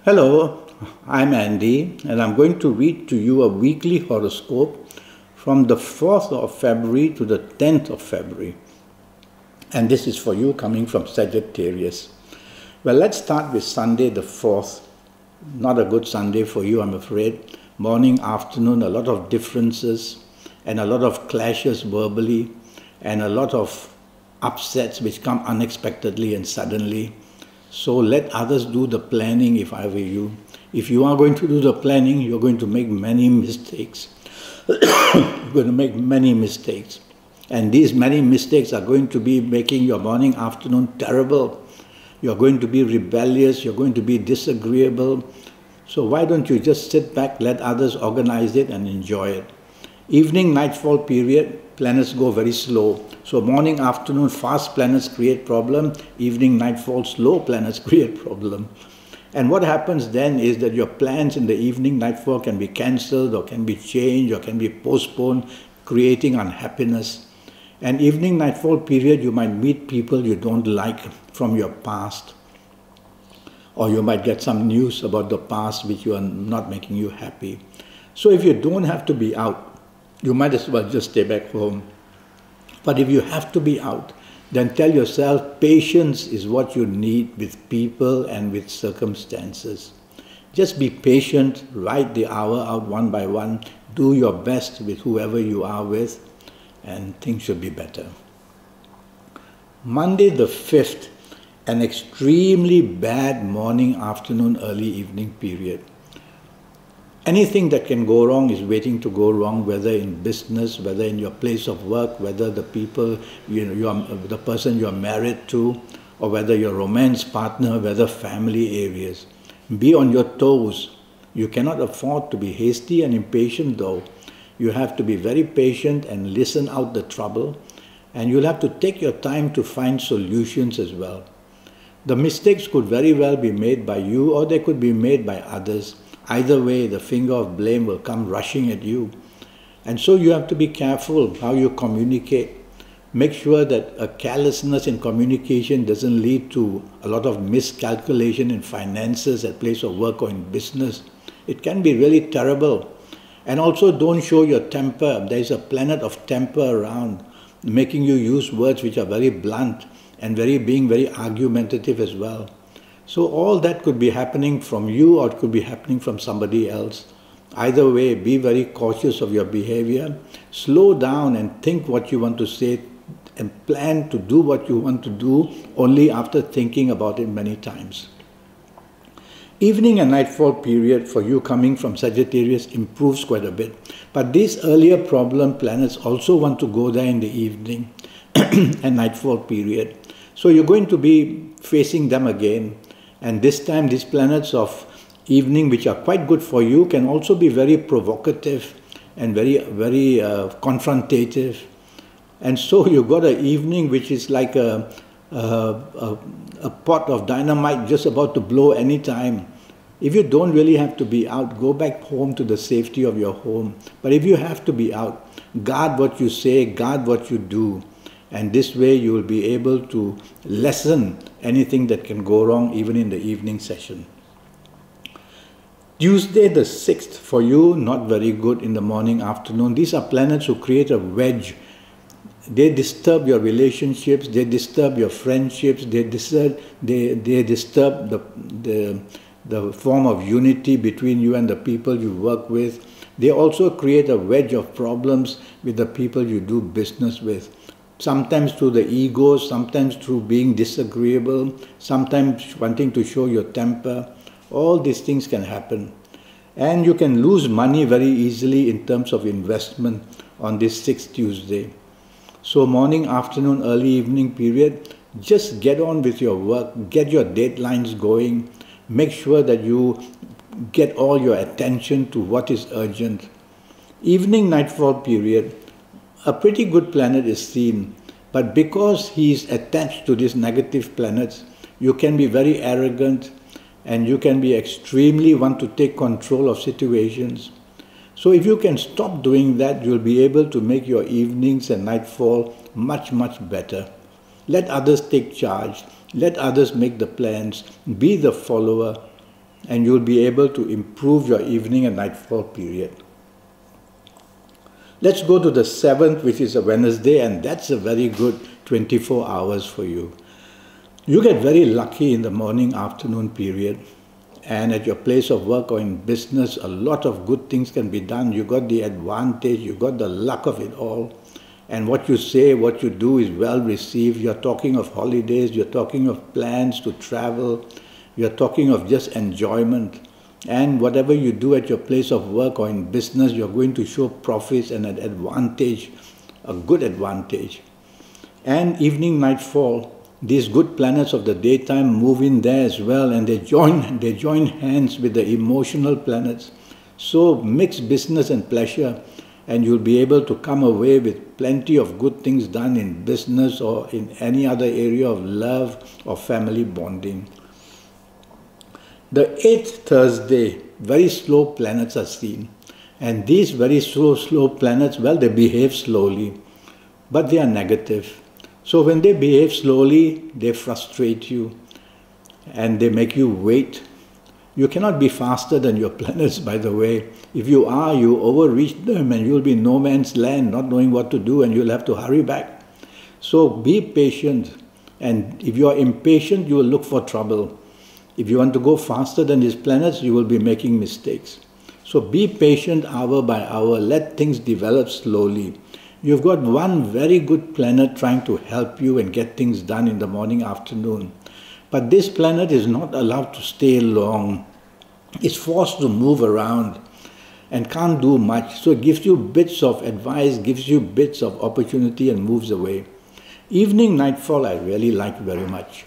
Hello, I'm Andy and I'm going to read to you a weekly horoscope from the 4th of February to the 10th of February. And this is for you coming from Sagittarius. Well, let's start with Sunday the 4th. Not a good Sunday for you, I'm afraid. Morning, afternoon, a lot of differences and a lot of clashes verbally and a lot of upsets which come unexpectedly and suddenly. So let others do the planning if I were you. If you are going to do the planning, you're going to make many mistakes. You're going to make many mistakes. And these many mistakes are going to be making your morning, afternoon terrible. You're going to be rebellious, you're going to be disagreeable. So why don't you just sit back, let others organize it and enjoy it. Evening, nightfall period, planets go very slow. So morning, afternoon, fast planets create problem. Evening, nightfall, slow planets create problem. And what happens then is that your plans in the evening, nightfall can be cancelled or can be changed or can be postponed, creating unhappiness. And evening, nightfall period, you might meet people you don't like from your past. Or you might get some news about the past which are not making you happy. So if you don't have to be out, you might as well just stay back home. But if you have to be out, then tell yourself patience is what you need with people and with circumstances. Just be patient, write the hour out one by one, do your best with whoever you are with, and things should be better. Monday the 5th, an extremely bad morning, afternoon, early evening period. Anything that can go wrong is waiting to go wrong, whether in business, whether in your place of work, whether the people, the person you are married to, or whether your romance partner, whether family areas. Be on your toes. You cannot afford to be hasty and impatient though. You have to be very patient and listen out the trouble, and you'll have to take your time to find solutions as well. The mistakes could very well be made by you or they could be made by others. Either way, the finger of blame will come rushing at you. And so you have to be careful how you communicate. Make sure that a carelessness in communication doesn't lead to a lot of miscalculation in finances at place of work or in business. It can be really terrible. And also don't show your temper. There is a planet of temper around, making you use words which are very blunt and being very argumentative as well. So all that could be happening from you or it could be happening from somebody else. Either way, be very cautious of your behavior. Slow down and think what you want to say and plan to do what you want to do only after thinking about it many times. Evening and nightfall period for you coming from Sagittarius improves quite a bit. But these earlier problem planets also want to go there in the evening and nightfall period. So you're going to be facing them again. And this time, these planets of evening, which are quite good for you, can also be very provocative and very confrontative. And so you've got an evening which is like a pot of dynamite just about to blow any time. If you don't really have to be out, go back home to the safety of your home. But if you have to be out, guard what you say, guard what you do. And this way you will be able to lessen anything that can go wrong even in the evening session. Tuesday the 6th for you, not very good in the morning, afternoon. These are planets who create a wedge. They disturb your relationships, they disturb your friendships, they disturb the form of unity between you and the people you work with. They also create a wedge of problems with the people you do business with. Sometimes through the ego, sometimes through being disagreeable, sometimes wanting to show your temper. All these things can happen. And you can lose money very easily in terms of investment on this 6th Tuesday. So morning, afternoon, early evening period, just get on with your work, get your deadlines going, make sure that you get all your attention to what is urgent. Evening, nightfall period, a pretty good planet is seen, but because he is attached to these negative planets, you can be very arrogant and you can be extremely want to take control of situations. So if you can stop doing that, you'll be able to make your evenings and nightfall much, much better. Let others take charge. Let others make the plans. Be the follower. and you'll be able to improve your evening and nightfall period. Let's go to the 7th, which is a Wednesday, and that's a very good 24 hours for you. You get very lucky in the morning afternoon period, and at your place of work or in business, a lot of good things can be done. You got the advantage, you got the luck of it all, and what you say, what you do is well received. You're talking of holidays, you're talking of plans to travel, you're talking of just enjoyment. And whatever you do at your place of work or in business, you're going to show profits and an advantage, a good advantage. And evening, nightfall, these good planets of the daytime move in there as well, and they join hands with the emotional planets. So mix business and pleasure, and you'll be able to come away with plenty of good things done in business or in any other area of love or family bonding. The 8th Thursday, very slow planets are seen. And these very slow planets, well, they behave slowly, but they are negative. So when they behave slowly, they frustrate you and they make you wait. You cannot be faster than your planets, by the way. If you are, you overreach them and you'll be in no man's land, not knowing what to do, and you'll have to hurry back. So be patient, and if you are impatient, you will look for trouble. If you want to go faster than these planets, you will be making mistakes. So be patient hour by hour. Let things develop slowly. You've got one very good planet trying to help you and get things done in the morning, afternoon. But this planet is not allowed to stay long. It's forced to move around and can't do much. So it gives you bits of advice, gives you bits of opportunity and moves away. Evening, nightfall, I really like very much.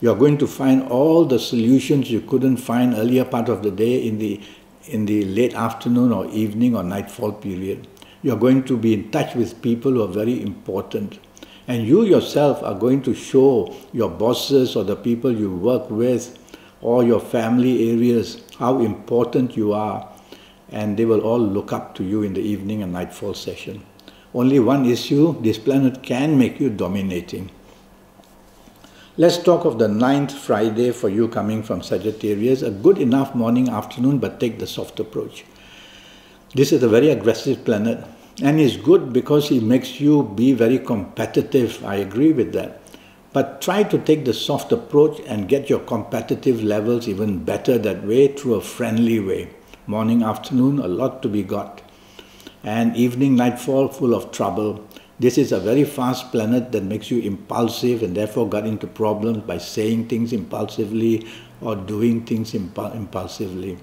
You're going to find all the solutions you couldn't find earlier part of the day in the late afternoon or evening or nightfall period. You're going to be in touch with people who are very important. And you yourself are going to show your bosses or the people you work with or your family areas how important you are. And they will all look up to you in the evening and nightfall session. Only one issue, this planet can make you dominating. Let's talk of the 9th Friday for you coming from Sagittarius. A good enough morning, afternoon, but take the soft approach. This is a very aggressive planet, and it's good because it makes you be very competitive. I agree with that. But try to take the soft approach and get your competitive levels even better that way through a friendly way. Morning, afternoon, a lot to be got. And evening, nightfall, full of trouble. This is a very fast planet that makes you impulsive and therefore got into problems by saying things impulsively or doing things impulsively.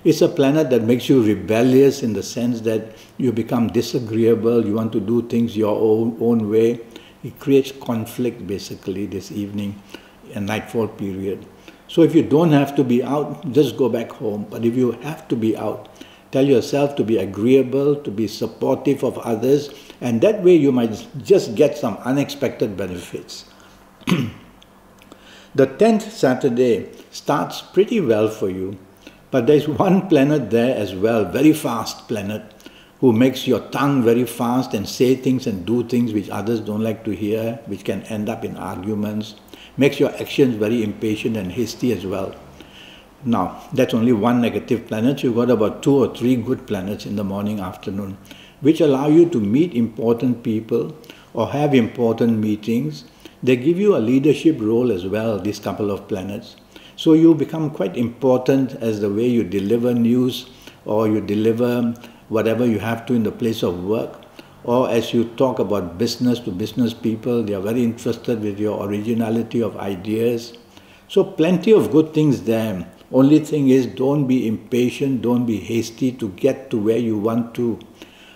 It's a planet that makes you rebellious in the sense that you become disagreeable, you want to do things your own way. It creates conflict basically this evening and nightfall period. So if you don't have to be out, just go back home. But if you have to be out, tell yourself to be agreeable, to be supportive of others, and that way you might just get some unexpected benefits. The 10th Saturday starts pretty well for you, but there's one planet there as well, very fast planet, who makes your tongue very fast and say things and do things which others don't like to hear, which can end up in arguments, makes your actions very impatient and hasty as well. Now, that's only one negative planet. You've got about 2 or 3 good planets in the morning, afternoon, which allow you to meet important people or have important meetings. They give you a leadership role as well, these couple of planets. So you become quite important as the way you deliver news or you deliver whatever you have to in the place of work, or as you talk about business to business people, they are very interested with your originality of ideas. So plenty of good things there. Only thing is, don't be impatient, don't be hasty to get to where you want to.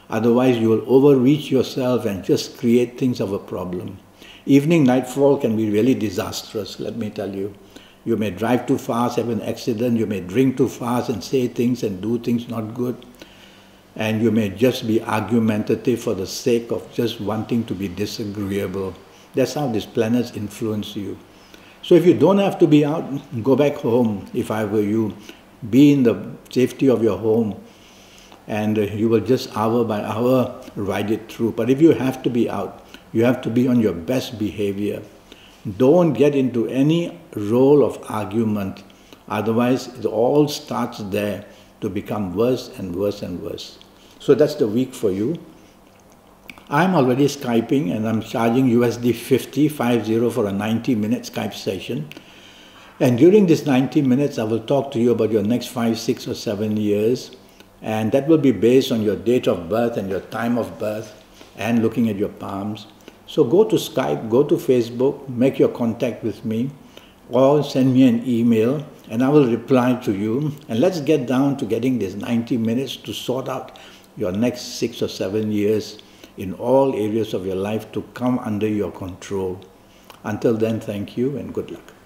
Otherwise, you will overreach yourself and just create things of a problem. Evening, nightfall can be really disastrous, let me tell you. You may drive too fast, have an accident, you may drink too fast and say things and do things not good. And you may just be argumentative for the sake of just wanting to be disagreeable. That's how these planets influence you. So if you don't have to be out, go back home. If I were you, be in the safety of your home, and you will just hour by hour ride it through. But if you have to be out, you have to be on your best behavior. Don't get into any role of argument Otherwise, it all starts there to become worse and worse and worse. So that's the week for you. I'm already Skyping and I'm charging USD 50 for a 90-minute Skype session. And during this 90 minutes, I will talk to you about your next 5, 6 or 7 years. And that will be based on your date of birth and your time of birth and looking at your palms. So go to Skype, go to Facebook, make your contact with me, or send me an email and I will reply to you. And let's get down to getting this 90 minutes to sort out your next 6 or 7 years in all areas of your life to come under your control. Until then, thank you and good luck.